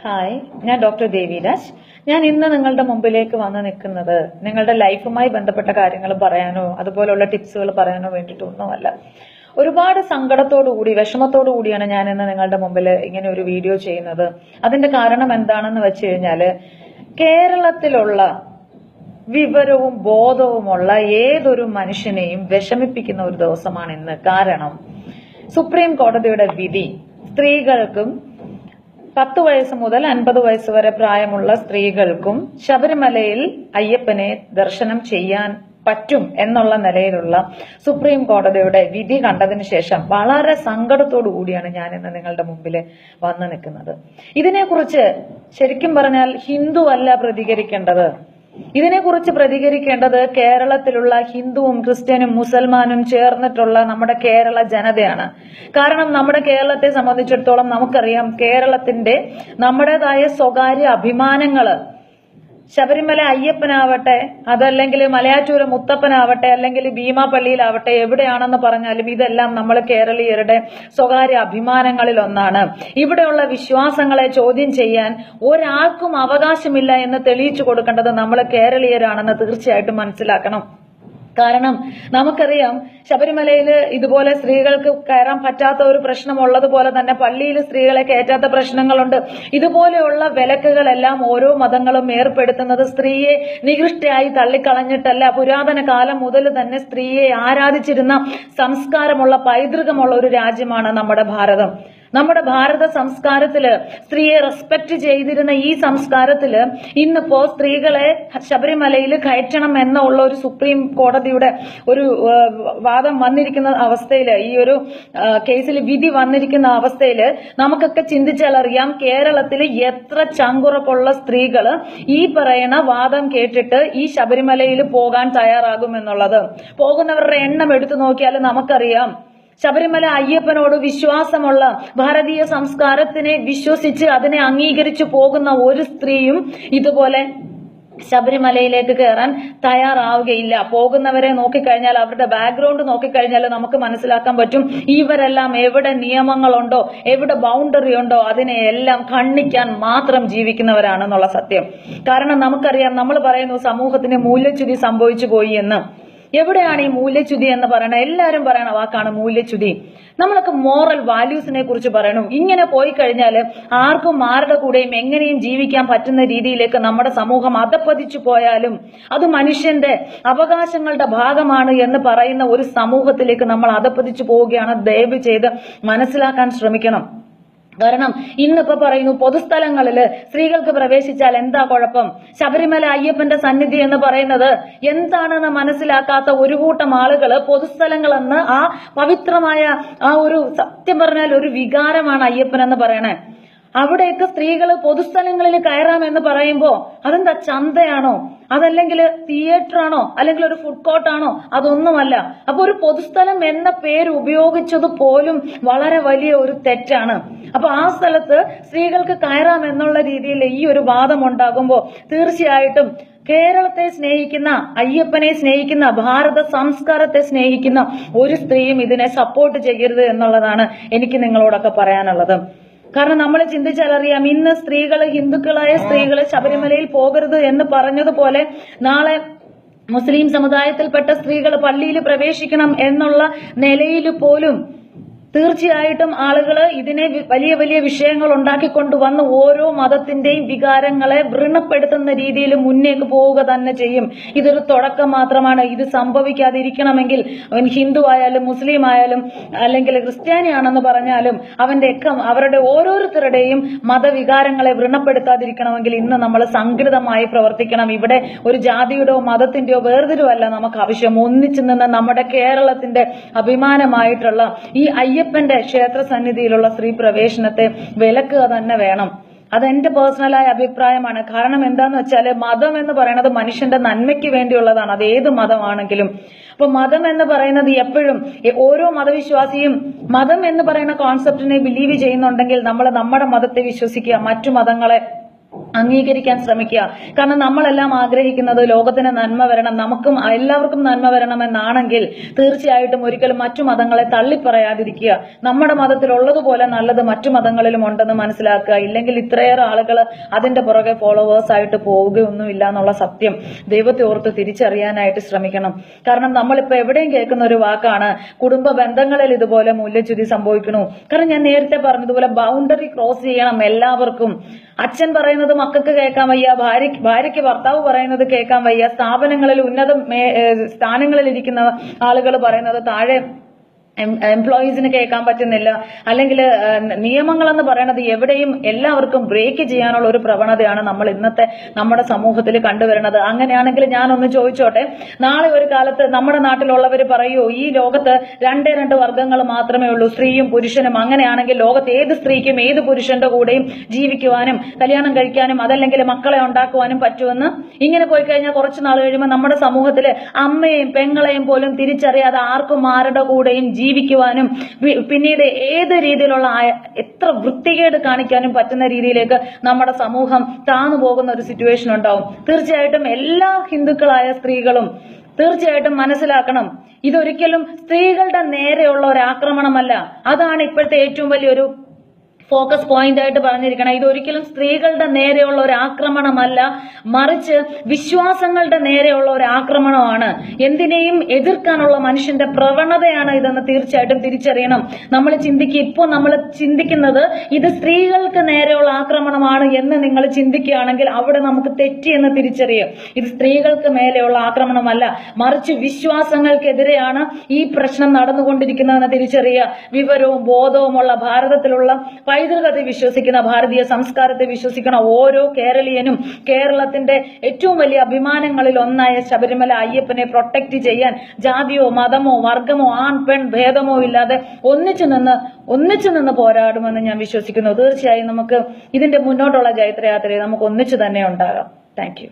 Hi, ഞാൻ doctor Deviraj. ഞാൻ ഇന്ന് നിങ്ങളുടെ മുമ്പിലേക്ക് വന്ന് നിൽക്കുന്നത് നിങ്ങളുടെ ലൈഫുമായി ബന്ധപ്പെട്ട കാര്യങ്ങൾ പറയാനോ അതുപോലുള്ള ടിപ്സുകൾ പറയാനോ വേണ്ടിയിട്ടൊന്നുമല്ല. ഒരുപാട് സങ്കടത്തോടുകൂടി വിഷമത്തോടു കൂടിയാണ് ഞാൻ ഇന്ന് നിങ്ങളുടെ മുമ്പിൽ ഇങ്ങനെ ഒരു വീഡിയോ ചെയ്യുന്നത്. അതിന്റെ കാരണം എന്താണെന്ന് വെച്ച് കഴിഞ്ഞാല്, കേരളത്തിലുള്ള വിവരവും ബോധവുമുള്ള ഏതൊരു മനുഷ്യനെയും വിഷമിപ്പിക്കുന്ന ഒരു ദിവസമാണ് ഇന്ന്. കാരണം സുപ്രീം കോടതിയുടെ വിധി സ്ത്രീകൾക്കും 10 വയസ്സ് മുതൽ 50 വയസ്സ് വരെ പ്രായമുള്ള സ്ത്രീകൾക്കും ശബരിമലയിൽ അയ്യപ്പനെ ദർശനം ചെയ്യാൻ പറ്റും എന്നുള്ള നിലയിലുള്ള സുപ്രീം കോടതിയുടെ വിധി കണ്ടതിന് ശേഷം വളരെ സങ്കടത്തോടു കൂടിയാണ് ഞാൻ ഇന്ന് നിങ്ങളുടെ മുമ്പിൽ വന്നു നിൽക്കുന്നത്. ഇതിനെക്കുറിച്ച് ശരിക്കും പറഞ്ഞാൽ ഹിന്ദു അല്ല പ്രതികരിക്കേണ്ടത്. ഇതിനെക്കുറിച്ച് പ്രതികരിക്കേണ്ടത് കേരളത്തിലുള്ള ഹിന്ദുവും ക്രിസ്ത്യനും മുസൽമാനും ചേർന്നിട്ടുള്ള നമ്മുടെ കേരള ജനതയാണ്. കാരണം നമ്മുടെ കേരളത്തെ സംബന്ധിച്ചിടത്തോളം നമുക്കറിയാം, കേരളത്തിന്റെ നമ്മുടേതായ സ്വകാര്യ അഭിമാനങ്ങള് ശബരിമല അയ്യപ്പനാവട്ടെ, അതല്ലെങ്കിൽ മലയാറ്റൂര് മുത്തപ്പനാവട്ടെ, അല്ലെങ്കിൽ ഭീമാപള്ളിയിലാവട്ടെ, എവിടെയാണെന്ന് പറഞ്ഞാലും ഇതെല്ലാം നമ്മൾ കേരളീയരുടെ സ്വകാര്യ അഭിമാനങ്ങളിൽ ഒന്നാണ്. ഇവിടെയുള്ള വിശ്വാസങ്ങളെ ചോദ്യം ചെയ്യാൻ ഒരാൾക്കും അവകാശമില്ല എന്ന് തെളിയിച്ചു കൊടുക്കേണ്ടത് നമ്മൾ കേരളീയരാണെന്ന് തീർച്ചയായിട്ടും മനസ്സിലാക്കണം. കാരണം നമുക്കറിയാം, ശബരിമലയിൽ ഇതുപോലെ സ്ത്രീകൾക്ക് കയറാൻ പറ്റാത്ത ഒരു പ്രശ്നം ഉള്ളതുപോലെ തന്നെ പള്ളിയിൽ സ്ത്രീകളെ കയറ്റാത്ത പ്രശ്നങ്ങളുണ്ട്. ഇതുപോലെയുള്ള വിലക്കുകളെല്ലാം ഓരോ മതങ്ങളും ഏർപ്പെടുത്തുന്നത് സ്ത്രീയെ നികൃഷ്ടയായി തള്ളിക്കളഞ്ഞിട്ടല്ല. പുരാതന കാലം മുതൽ തന്നെ സ്ത്രീയെ ആരാധിച്ചിരുന്ന സംസ്കാരമുള്ള പൈതൃകമുള്ള ഒരു രാജ്യമാണ് നമ്മുടെ ഭാരതം. നമ്മുടെ ഭാരത സംസ്കാരത്തില് സ്ത്രീയെ റെസ്പെക്ട് ചെയ്തിരുന്ന ഈ സംസ്കാരത്തില് ഇന്നിപ്പോ സ്ത്രീകളെ ശബരിമലയിൽ കയറ്റണം എന്നുള്ള ഒരു സുപ്രീം കോടതിയുടെ ഒരു വാദം വന്നിരിക്കുന്ന അവസ്ഥയില്, ഈ ഒരു കേസിൽ വിധി വന്നിരിക്കുന്ന അവസ്ഥയില് നമുക്കൊക്കെ ചിന്തിച്ചാൽ അറിയാം, കേരളത്തില് എത്ര ചങ്കുറപ്പുള്ള സ്ത്രീകള് ഈ പറയുന്ന വാദം കേട്ടിട്ട് ഈ ശബരിമലയിൽ പോകാൻ തയ്യാറാകുമെന്നുള്ളത്. പോകുന്നവരുടെ എണ്ണം എടുത്തു നോക്കിയാൽ നമുക്കറിയാം, ശബരിമല അയ്യപ്പനോട് വിശ്വാസമുള്ള ഭാരതീയ സംസ്കാരത്തിനെ വിശ്വസിച്ച് അതിനെ അംഗീകരിച്ചു പോകുന്ന ഒരു സ്ത്രീയും ഇതുപോലെ ശബരിമലയിലേക്ക് കയറാൻ തയ്യാറാവുകയില്ല. പോകുന്നവരെ നോക്കിക്കഴിഞ്ഞാൽ, അവരുടെ ബാക്ക്ഗ്രൗണ്ട് നോക്കിക്കഴിഞ്ഞാൽ നമുക്ക് മനസ്സിലാക്കാൻ പറ്റും, ഇവരെല്ലാം എവിടെ നിയമങ്ങളുണ്ടോ, എവിടെ ബൗണ്ടറി ഉണ്ടോ അതിനെയെല്ലാം ഖണ്ഡിക്കാൻ മാത്രം ജീവിക്കുന്നവരാണെന്നുള്ള സത്യം. കാരണം നമുക്കറിയാം, നമ്മൾ പറയുന്നു സമൂഹത്തിന് മൂല്യച്യുതി സംഭവിച്ചു പോയി എന്ന്. എവിടെയാണ് ഈ മൂല്യച്യുതി എന്ന് പറയണത്? എല്ലാവരും പറയണ വാക്കാണ് മൂല്യച്യുതി. നമ്മളൊക്കെ മോറൽ വാല്യൂസിനെ കുറിച്ച് പറയണം. ഇങ്ങനെ പോയി കഴിഞ്ഞാൽ ആർക്കും ആരുടെ കൂടെയും എങ്ങനെയും ജീവിക്കാൻ പറ്റുന്ന രീതിയിലേക്ക് നമ്മുടെ സമൂഹം അധപ്പതിച്ചു പോയാലും അത് മനുഷ്യന്റെ അവകാശങ്ങളുടെ ഭാഗമാണ് എന്ന് പറയുന്ന ഒരു സമൂഹത്തിലേക്ക് നമ്മൾ അധപ്പതിച്ചു പോവുകയാണ്. ദയവ് ചെയ്ത് മനസ്സിലാക്കാൻ ശ്രമിക്കണം. കാരണം ഇന്നിപ്പോ പറയുന്നു, പൊതുസ്ഥലങ്ങളില് സ്ത്രീകൾക്ക് പ്രവേശിച്ചാൽ എന്താ കുഴപ്പം? ശബരിമല അയ്യപ്പന്റെ സന്നിധി എന്ന് പറയുന്നത് എന്താണെന്ന് മനസ്സിലാക്കാത്ത ഒരു കൂട്ടം ആളുകള് പൊതുസ്ഥലങ്ങളെന്ന് ആ പവിത്രമായ ആ ഒരു, സത്യം പറഞ്ഞാൽ ഒരു വികാരമാണ് അയ്യപ്പൻ എന്ന് പറയണേ. അവിടെയൊക്കെ സ്ത്രീകള് പൊതുസ്ഥലങ്ങളിൽ കയറാമെന്ന് പറയുമ്പോ അതെന്താ, ചന്തയാണോ, അതല്ലെങ്കിൽ തിയേറ്റർ ആണോ, അല്ലെങ്കിൽ ഒരു ഫുഡ് കോർട്ടാണോ? അതൊന്നുമല്ല. അപ്പൊ ഒരു പൊതുസ്ഥലം എന്ന പേര് ഉപയോഗിച്ചത് പോലും വളരെ വലിയ ഒരു തെറ്റാണ്. അപ്പൊ ആ സ്ഥലത്ത് സ്ത്രീകൾക്ക് കയറാം എന്നുള്ള രീതിയിൽ ഈ ഒരു വാദം ഉണ്ടാകുമ്പോ തീർച്ചയായിട്ടും കേരളത്തെ സ്നേഹിക്കുന്ന, അയ്യപ്പനെ സ്നേഹിക്കുന്ന, ഭാരത സംസ്കാരത്തെ സ്നേഹിക്കുന്ന ഒരു സ്ത്രീയും ഇതിനെ സപ്പോർട്ട് ചെയ്യരുത് എന്നുള്ളതാണ് എനിക്ക് നിങ്ങളോടൊക്കെ പറയാനുള്ളത്. കാരണം നമ്മൾ ചിന്തിച്ചാൽ അറിയാം, ഇന്ന് സ്ത്രീകള്, ഹിന്ദുക്കളായ സ്ത്രീകള് ശബരിമലയിൽ പോകരുത് എന്ന് പറഞ്ഞതുപോലെ നാളെ മുസ്ലിം സമുദായത്തിൽപ്പെട്ട സ്ത്രീകൾ പള്ളിയിൽ പ്രവേശിക്കണം എന്നുള്ള നിലയിൽ പോലും തീർച്ചയായിട്ടും ആളുകള് ഇതിനെ വലിയ വലിയ വിഷയങ്ങൾ ഉണ്ടാക്കിക്കൊണ്ടുവന്ന് ഓരോ മതത്തിന്റെയും വികാരങ്ങളെ വ്രണപ്പെടുത്തുന്ന രീതിയിൽ മുന്നേക്ക് പോവുക തന്നെ ചെയ്യും. ഇതൊരു തുടക്കം മാത്രമാണ്. ഇത് സംഭവിക്കാതിരിക്കണമെങ്കിൽ അവൻ ഹിന്ദു ആയാലും മുസ്ലിം ആയാലും അല്ലെങ്കിൽ ക്രിസ്ത്യാനിയാണെന്ന് പറഞ്ഞാലും അവരുടെ ഓരോരുത്തരുടെയും മതവികാരങ്ങളെ വ്രണപ്പെടുത്താതിരിക്കണമെങ്കിൽ ഇന്ന് നമ്മൾ സംഘടിതമായി പ്രവർത്തിക്കണം. ഇവിടെ ഒരു ജാതിയുടെയോ മതത്തിന്റെയോ വേർതിരിവല്ല നമുക്ക് ആവശ്യം. ഒന്നിച്ചു നിന്ന് നമ്മുടെ കേരളത്തിന്റെ അഭിമാനമായിട്ടുള്ള ഈ അയ്യപ്പന്റെ ക്ഷേത്ര സന്നിധിയിലുള്ള സ്ത്രീ പ്രവേശനത്തെ വിലക്കുക തന്നെ വേണം. അതെന്റെ പേഴ്സണലായ അഭിപ്രായമാണ്. കാരണം എന്താന്ന് വെച്ചാല്, മതം എന്ന് പറയുന്നത് മനുഷ്യന്റെ നന്മയ്ക്ക് വേണ്ടിയുള്ളതാണ്. അത് ഏത് മതമാണെങ്കിലും. അപ്പൊ മതം എന്ന് പറയുന്നത് എപ്പോഴും ഓരോ മതവിശ്വാസിയും മതം എന്ന് പറയുന്ന കോൺസെപ്റ്റിനെ ബിലീവ് ചെയ്യുന്നുണ്ടെങ്കിൽ നമ്മൾ നമ്മുടെ മതത്തെ വിശ്വസിക്കുക, മറ്റു മതങ്ങളെ അംഗീകരിക്കാൻ ശ്രമിക്കുക. കാരണം നമ്മളെല്ലാം ആഗ്രഹിക്കുന്നത് ലോകത്തിന് നന്മ വരണം, നമുക്കും എല്ലാവർക്കും നന്മ വരണമെന്നാണെങ്കിൽ തീർച്ചയായിട്ടും ഒരിക്കലും മറ്റു മതങ്ങളെ തള്ളിപ്പറയാതിരിക്കുക. നമ്മുടെ മതത്തിലുള്ളതുപോലെ നല്ലത് മറ്റു മതങ്ങളിലും ഉണ്ടെന്ന് മനസ്സിലാക്കുക. ഇല്ലെങ്കിൽ ഇത്രയേറെ ആളുകൾ അതിന്റെ പുറകെ ഫോളോവേഴ്സ് ആയിട്ട് പോവുകയൊന്നുമില്ല എന്നുള്ള സത്യം ദൈവത്തെ ഓർത്ത് തിരിച്ചറിയാനായിട്ട് ശ്രമിക്കണം. കാരണം നമ്മളിപ്പോ എവിടെയും കേൾക്കുന്ന ഒരു വാക്കാണ് കുടുംബ ബന്ധങ്ങളിൽ ഇതുപോലെ മൂല്യച്യുതി സംഭവിക്കണു. കാരണം ഞാൻ നേരത്തെ പറഞ്ഞതുപോലെ ബൗണ്ടറി ക്രോസ് ചെയ്യണം എല്ലാവർക്കും. അച്ഛൻ പറയുന്നത് മക്കൾക്ക് കേൾക്കാൻ വയ്യ, ഭാര്യയ്ക്ക് ഭർത്താവ് പറയുന്നത് കേൾക്കാൻ വയ്യ, സ്ഥാപനങ്ങളിൽ ഉന്നത സ്ഥാനങ്ങളിൽ ഇരിക്കുന്ന ആളുകൾ പറയുന്നത് താഴെ എംപ്ലോയീസിന് കേൾക്കാൻ പറ്റുന്നില്ല. അല്ലെങ്കിൽ നിയമങ്ങളെന്ന് പറയുന്നത് എവിടെയും എല്ലാവർക്കും ബ്രേക്ക് ചെയ്യാനുള്ള ഒരു പ്രവണതയാണ് നമ്മൾ ഇന്നത്തെ നമ്മുടെ സമൂഹത്തിൽ കണ്ടുവരുന്നത്. അങ്ങനെയാണെങ്കിൽ ഞാനൊന്ന് ചോദിച്ചോട്ടെ, നാളെ ഒരു കാലത്ത് നമ്മുടെ നാട്ടിലുള്ളവർ പറയൂ ഈ ലോകത്ത് രണ്ട് വർഗങ്ങൾ മാത്രമേ ഉള്ളൂ, സ്ത്രീയും പുരുഷനും. അങ്ങനെയാണെങ്കിൽ ലോകത്ത് ഏത് സ്ത്രീക്കും ഏത് പുരുഷന്റെ കൂടെയും ജീവിക്കുവാനും കല്യാണം കഴിക്കാനും അതല്ലെങ്കിൽ മക്കളെ ഉണ്ടാക്കുവാനും പറ്റുമെന്ന്? ഇങ്ങനെ പോയി കഴിഞ്ഞാൽ കുറച്ചു നാൾ കഴിയുമ്പോൾ നമ്മുടെ സമൂഹത്തില് അമ്മയെയും പെങ്ങളെയും പോലും തിരിച്ചറിയാതെ ആർക്കും ആരുടെ കൂടെയും ജീവിക്കുവാനും പിന്നീട് ഏത് രീതിയിലുള്ള എത്ര വൃത്തികേട് കാണിക്കാനും പറ്റുന്ന രീതിയിലേക്ക് നമ്മുടെ സമൂഹം താന്നു പോകുന്ന ഒരു സിറ്റുവേഷൻ ഉണ്ടാവും. തീർച്ചയായിട്ടും എല്ലാ ഹിന്ദുക്കളായ സ്ത്രീകളും തീർച്ചയായിട്ടും മനസ്സിലാക്കണം, ഇതൊരിക്കലും സ്ത്രീകളുടെ നേരെയുള്ള ഒരു ആക്രമണമല്ല. അതാണ് ഇപ്പോഴത്തെ ഏറ്റവും വലിയൊരു ഫോക്കസ് പോയിന്റ് ആയിട്ട് പറഞ്ഞിരിക്കണം. ഇതൊരിക്കലും സ്ത്രീകളുടെ നേരെയുള്ള ഒരു ആക്രമണമല്ല, മറിച്ച് വിശ്വാസങ്ങളുടെ നേരെയുള്ള ഒരു ആക്രമണമാണ്. എന്തിനേയും എതിർക്കാനുള്ള മനുഷ്യന്റെ പ്രവണതയാണ് ഇതെന്ന് തീർച്ചയായിട്ടും തിരിച്ചറിയണം. നമ്മൾ ചിന്തിക്കുന്നത് ഇത് സ്ത്രീകൾക്ക് നേരെയുള്ള ആക്രമണമാണ് എന്ന് നിങ്ങൾ ചിന്തിക്കുകയാണെങ്കിൽ അവിടെ നമുക്ക് തെറ്റിയെന്ന് തിരിച്ചറിയും. ഇത് സ്ത്രീകൾക്ക് മേലെയുള്ള ആക്രമണമല്ല, മറിച്ച് വിശ്വാസങ്ങൾക്കെതിരെയാണ് ഈ പ്രശ്നം നടന്നുകൊണ്ടിരിക്കുന്നതെന്ന് തിരിച്ചറിയുക. വിവരവും ബോധവുമുള്ള ഭാരതത്തിലുള്ള പൈതൃകത്തെ വിശ്വസിക്കുന്ന, ഭാരതീയ സംസ്കാരത്തെ വിശ്വസിക്കുന്ന ഓരോ കേരളീയനും കേരളത്തിന്റെ ഏറ്റവും വലിയ അഭിമാനങ്ങളിൽ ഒന്നായ ശബരിമല അയ്യപ്പനെ പ്രൊട്ടക്ട് ചെയ്യാൻ ജാതിയോ മതമോ വർഗമോ ആൺ പെൺ ഭേദമോ ഇല്ലാതെ ഒന്നിച്ചു നിന്ന് പോരാടുമെന്ന് ഞാൻ വിശ്വസിക്കുന്നു. തീർച്ചയായും നമുക്ക് ഇതിന്റെ മുന്നോട്ടുള്ള ജൈത്രയാത്രയിൽ നമുക്ക് ഒന്നിച്ചു തന്നെ ഉണ്ടാകാം. Thank you.